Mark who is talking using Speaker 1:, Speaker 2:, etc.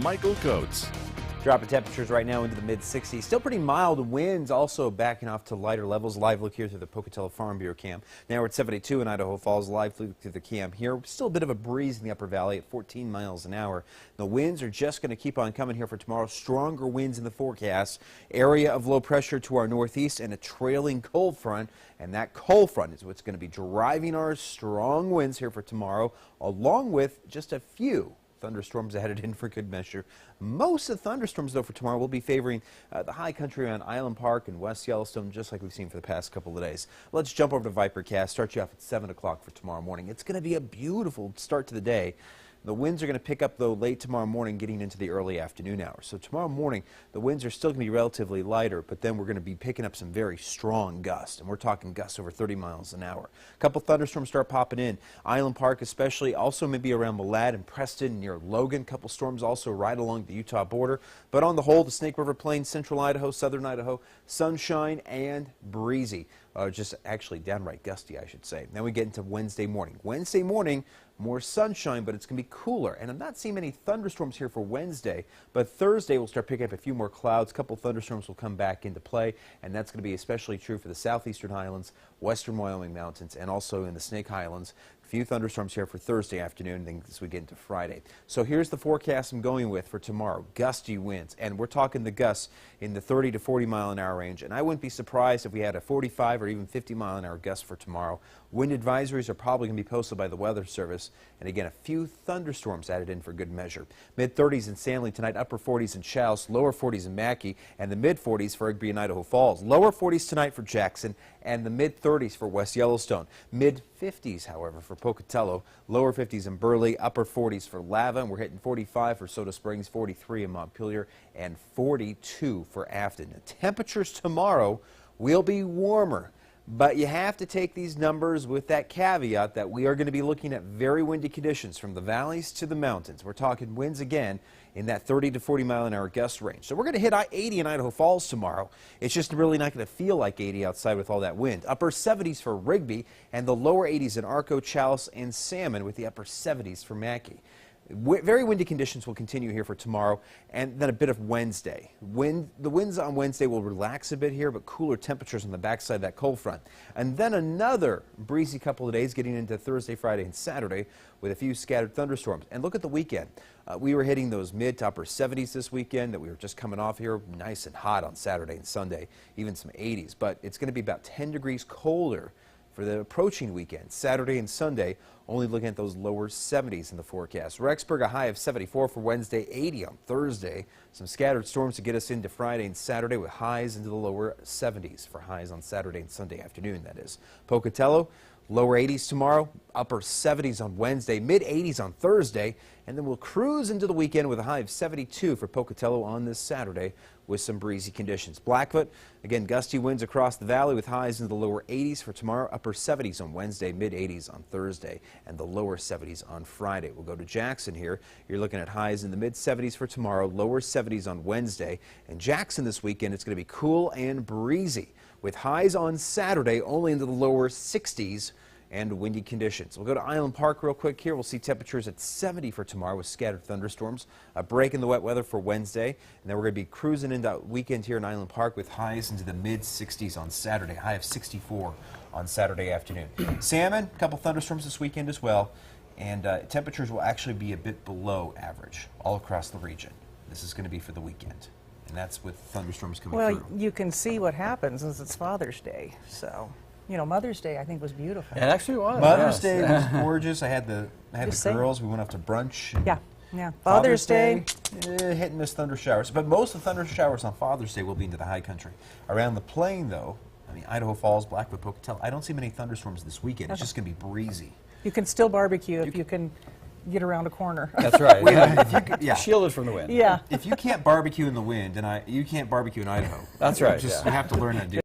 Speaker 1: Michael Coates.
Speaker 2: Dropping temperatures right now into the mid-60s. Still pretty mild winds, also backing off to lighter levels. Live look here through the Pocatello Farm Bureau cam. Now we're at 72 in Idaho Falls. Live look through the cam here. Still a bit of a breeze in the upper valley at 14 miles an hour. The winds are just going to keep on coming here for tomorrow. Stronger winds in the forecast. Area of low pressure to our northeast and a trailing cold front. And that cold front is what's going to be driving our strong winds here for tomorrow, along with just a few thunderstorms headed in for good measure. Most of the thunderstorms, though, for tomorrow will be favoring the high country around Island Park and West Yellowstone, just like we've seen for the past couple of days. Let's jump over to Vipercast. Start you off at 7 o'clock for tomorrow morning. It's going to be a beautiful start to the day. The winds are going to pick up, though, late tomorrow morning, getting into the early afternoon hours. So tomorrow morning, the winds are still going to be relatively lighter, but then we're going to be picking up some very strong gusts, and we're talking gusts over 30 miles an hour. A couple thunderstorms start popping in. Island Park especially, also maybe around Malad and Preston near Logan. A couple storms also right along the Utah border. But on the whole, the Snake River Plain, central Idaho, southern Idaho, sunshine and breezy. Just actually downright gusty, I should say. Now we get into Wednesday morning. Wednesday morning, more sunshine, but it's going to be cooler. And I'm not seeing many thunderstorms here for Wednesday, but Thursday we'll start picking up a few more clouds. A couple thunderstorms will come back into play, and that's going to be especially true for the southeastern highlands, western Wyoming mountains, and also in the Snake Highlands. A few thunderstorms here for Thursday afternoon, then as we get into Friday. So here's the forecast I'm going with for tomorrow. Gusty winds, and we're talking the gusts in the 30 to 40 mile an hour range, and I wouldn't be surprised if we had a 45 or even 50 mile an hour gust for tomorrow. Wind advisories are probably going to be posted by the Weather Service, and again, a few thunderstorms added in for good measure. Mid-30s in Sandling tonight, upper 40s in Chouse, lower 40s in Mackay, and the mid-40s for Igby and Idaho Falls. Lower 40s tonight for Jackson, and the mid-30s for West Yellowstone. Mid-50s, however, for Pocatello, lower 50s in Burley, upper 40s for Lava, and we're hitting 45 for Soda Springs, 43 in Montpelier, and 42 for Afton. Now, temperatures tomorrow will be warmer. But you have to take these numbers with that caveat that we are going to be looking at very windy conditions from the valleys to the mountains. We're talking winds again in that 30 to 40 mile an hour gust range. So we're going to hit 80 in Idaho Falls tomorrow. It's just really not going to feel like 80 outside with all that wind. Upper 70s for Rigby and the lower 80s in Arco, Chouse, and Salmon with the upper 70s for Mackay. Very windy conditions will continue here for tomorrow, and then a bit of Wednesday. The winds on Wednesday will relax a bit here, but cooler temperatures on the backside of that cold front. And then another breezy couple of days getting into Thursday, Friday, and Saturday with a few scattered thunderstorms. And look at the weekend. We were hitting those mid to upper 70s this weekend that we were just coming off here. Nice and hot on Saturday and Sunday, even some 80s. But it's going to be about 10 degrees colder for the approaching weekend, Saturday and Sunday, only looking at those lower 70s in the forecast. Rexburg, a high of 74 for Wednesday, 80 on Thursday. Some scattered storms to get us into Friday and Saturday with highs into the lower 70s for highs on Saturday and Sunday afternoon, that is. Pocatello, lower 80s tomorrow, upper 70s on Wednesday, mid 80s on Thursday, and then we'll cruise into the weekend with a high of 72 for Pocatello on this Saturday with some breezy conditions. Blackfoot, again, gusty winds across the valley with highs in the lower 80s for tomorrow, upper 70s on Wednesday, mid 80s on Thursday, and the lower 70s on Friday. We'll go to Jackson here. You're looking at highs in the mid 70s for tomorrow, lower 70s on Wednesday, and Jackson this weekend, it's going to be cool and breezy with highs on Saturday only into the lower 60s and windy conditions. We'll go to Island Park real quick here. We'll see temperatures at 70 for tomorrow with scattered thunderstorms. A break in the wet weather for Wednesday. And then we're going to be cruising into weekend here in Island Park with highs into the mid 60s on Saturday. High of 64 on Saturday afternoon. Salmon, a couple thunderstorms this weekend as well. And temperatures will actually be a bit below average all across the region. This is going to be for the weekend. And that's with thunderstorms coming through.
Speaker 3: Well, you can see what happens as it's Father's Day, so. You know, Mother's Day, I think, was beautiful.
Speaker 4: It actually was.
Speaker 2: Mother's Day was gorgeous. I had the girls. We went off to brunch.
Speaker 3: Yeah. Father's Day.
Speaker 2: Hit and miss thunder showers. But most of the thunder showers on Father's Day will be into the high country. Around the plain, though, I mean, Idaho Falls, Blackfoot, Pocatello, I don't see many thunderstorms this weekend. It's just going to be breezy.
Speaker 3: You can still barbecue if you can get around a corner.
Speaker 4: That's right.
Speaker 2: Yeah.
Speaker 4: Shielded from the wind.
Speaker 3: Yeah.
Speaker 2: If you can't barbecue in the wind, you can't barbecue in Idaho.
Speaker 4: That's right.
Speaker 2: You have to learn how to do